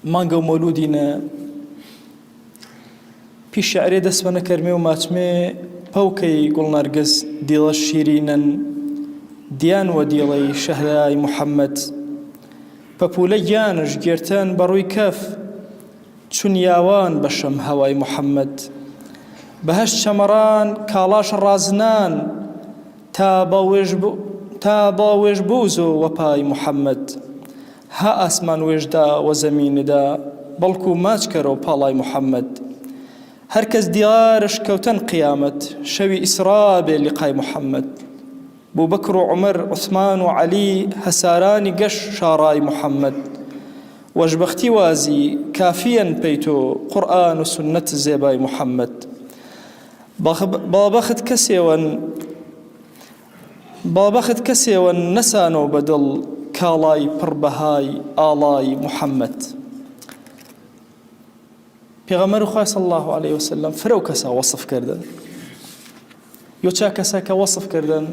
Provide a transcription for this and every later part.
مانگە و مەولودینە پیش شعرێ دەست بە نەکەرمێ و ماچمێ پەوکەی گوڵنەرگس دیڵە شیرینن دیان وە دیڵەی شەهرای محەممەد پەپولە گیانش گێرتەن بەڕووی کەف چون یاوان بەشەم هەوای محەممەد بەهەشت شەمەڕان کاڵاش ڕازنان تا باوێژ بووزۆ وەپای محەممەد ها ئاسمان وێژدا وە زەمیندا بەڵکو ماچ کەرەوە پاڵای محەممەد هەر کەس دیارش کەوتەن قیامەت شەوی ئیسرا بێ لیقای محەممەد بوو بەکر و عومەر عوسمان و عەلی هەسارانی گەش شاڕای محەممەد وەشبەختی وازی کافیەن پەیتۆ قورئان و سونەت زێبای محەممەد بابەخت کەسێوە نەسانەوە بەدڵ کاڵای پڕبەهای ئاڵای محەممەد پێغەمبەر خوای صلی الله عليه وسلم فرەو کەسا وەصف کردن یۆچا کەسا کە وەصف کردن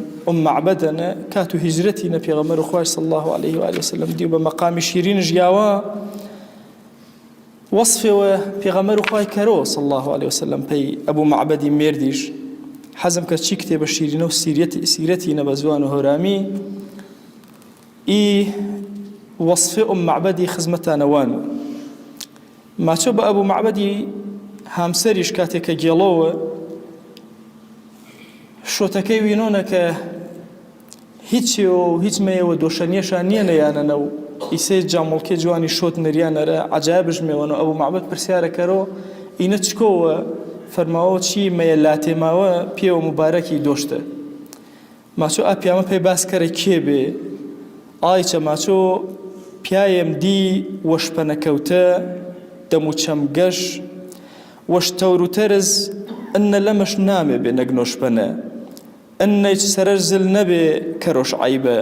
معبەدەنە کات و هیجرەتینە پێغەمبەر خوای صلی الله عليه وآله وسلم دیو بە مەقامی شیرین ژیاوە وەصفێوە پێغەمبەر خوای کەرەوە صلی الله عليه وسلم پێی ئەبوو معبەدی مێردیش حەزم کە چی کتێبە شیرینە و سیرەتینە بە زوان و هۆرامی وەصفێ معبەدی خزمەتانەوان ماچۆ بە ئەبوو معبەدی هامسەریش کاتێکە گێڵەوە شۆتەکەی وینۆنە کە هیچی و هیچ مەیەوە دۆشەنیەشان نییە نەیانەنە و ئیسەی جامڵکێ جوانی شۆت نەریانەرە عەجایبش مێوەنە ئەبوو معبەد پرسیارەکەرەوە ئینە چکۆوە فەرماوە چی مەیە لاتێماوە پێوە مبارەکی دۆشتە ماچۆ ئاپیامە پێی باسکەرە کێ بێ ئایچە ماچۆ پیایم دی وەشپەنەکەوتە دەم و چەمگەش وەشتەور و تەرز ئەنە لەمەش نامێ بێ نەگنۆشپەنە ئەنەیچ سەرەر زل نەبێ کەرۆش عیبە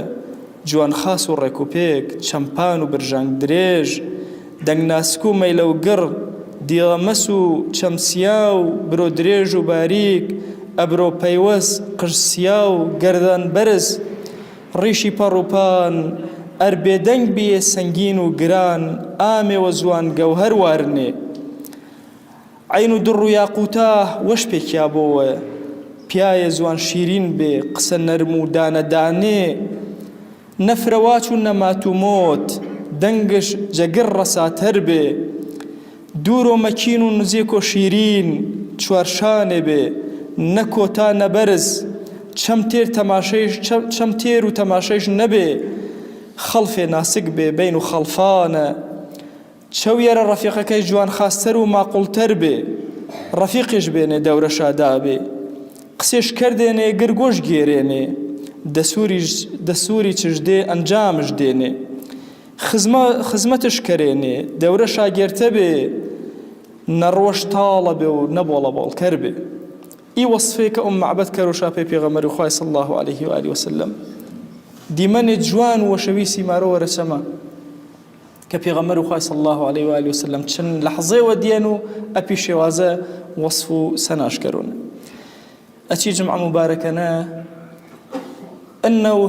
جوان خاس و ڕێک و پێک چەمپان و برژانگ درێژ دەنگناسک و مەیلە و گڕ دیڵەمەس و چەمسیا و برۆ درێژ و باریک ئەبرۆ پەیوەس قژسیا و گەردان بەرز ڕیشی پەڕوپان ئەر بێدەنگ بێ سەنگین و گران ئامێوە زوان گەوهەر وارنێ عین و دڕ و یاقوتە وەش پێکیا بۆوە پیایە زوان شیرین بێ قسە نەرم و دانەدانێ نەفرەواچ و نەمات و مۆت دەنگش جەگر ڕەساتەر بێ دوور و مەکین و نزیک و شیرین چوارشانێ بێ نەکۆتا نەبەرز چەم تێر و تەماشەیش نەبێ خەڵفێ ناسک بێ بین و خەڵفانە چەویەرە ڕەفیقەکەی جوان خاستەر و ماقوڵتەر بێ ڕەفیقیش بێنێ دەورە شادا بێ قسێش کردێنێ گرگۆش گێرێنێ دەسووری چش دێ ئەنجامش دێنێ خزمەتش کەرێنێ دەورە شاگێرتە بێ نەڕۆژ تاڵە بێ و نەبۆڵە بۆڵکەر بێ ئی وەصفێکە معبەد کەرۆشا پێی پێغەمبەری خوای صلی الله عليه وآله وسلم دیمەنێ جوان و وەشەوی سیمارە وەرەچەمە کە پێغەمبەر خوای صلی الله عليه وآله وسلم چەند لەحظەیەوە دیێن و ئەپی شێوازە وەصف و سەناشکەرون ئەچی جمعە مبارەکەنە ئەنەو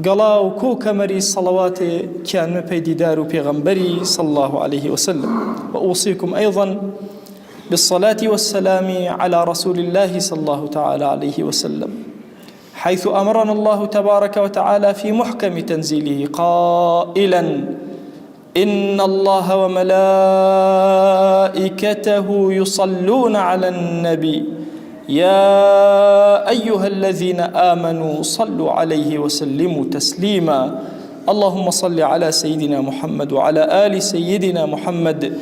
گەڵا و کۆکەمەری سەڵەواتێ کیانمە پەی دیدار و پێغەمبەری صلی الله عليه وسلم وأوصيكم أيضا بالصلاة والسلام على رسول الله صلى الله تعالى عليه وسلم حيث أمرنا الله تبارك وتعالى في محكم تنزيله قائلا إن الله وملائكته يصلون على النبي يا أيها الذين آمنوا صلوا عليه وسلموا تسليما اللهم صل على سيدنا محمد وعلى آل سيدنا محمد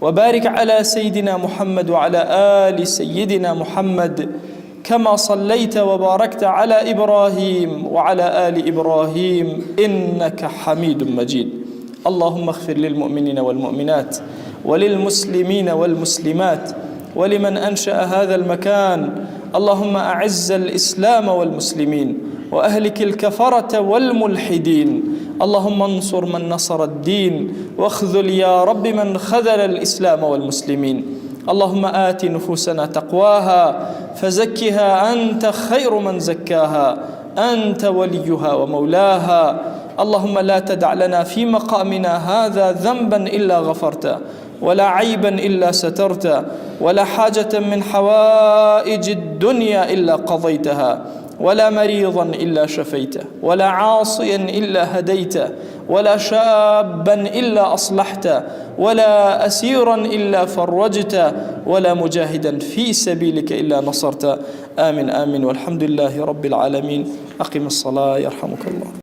وبارك على سيدنا محمد وعلى آل سيدنا محمد كما صليت وباركت على إبراهيم وعلى آل إبراهيم إنك حميد مجيد اللهم اغفر للمؤمنين والمؤمنات وللمسلمين والمسلمات ولمن أنشأ هذا المكان اللهم أعز الإسلام والمسلمين وأهلك الكفرة والملحدين اللهم انصر من نصر الدين واخذل يا رب من خذل الإسلام والمسلمين اللهم آت نفوسنا تقواها فزكها أنت خير من زكاها أنت وليها ومولاها اللهم لا تدع لنا في مقامنا هذا ذنبا إلا غفرته، ولا عيبا إلا سترته، ولا حاجة من حوائج الدنيا إلا قضيتها، ولا مريضا إلا شفيته، ولا عاصيا إلا هديته، ولا شابا إلا أصلحته، ولا أسيرا إلا فرجته، ولا مجاهدا في سبيلك إلا نصرته. آمين آمين، والحمد لله رب العالمين. أقم الصلاة يرحمك الله.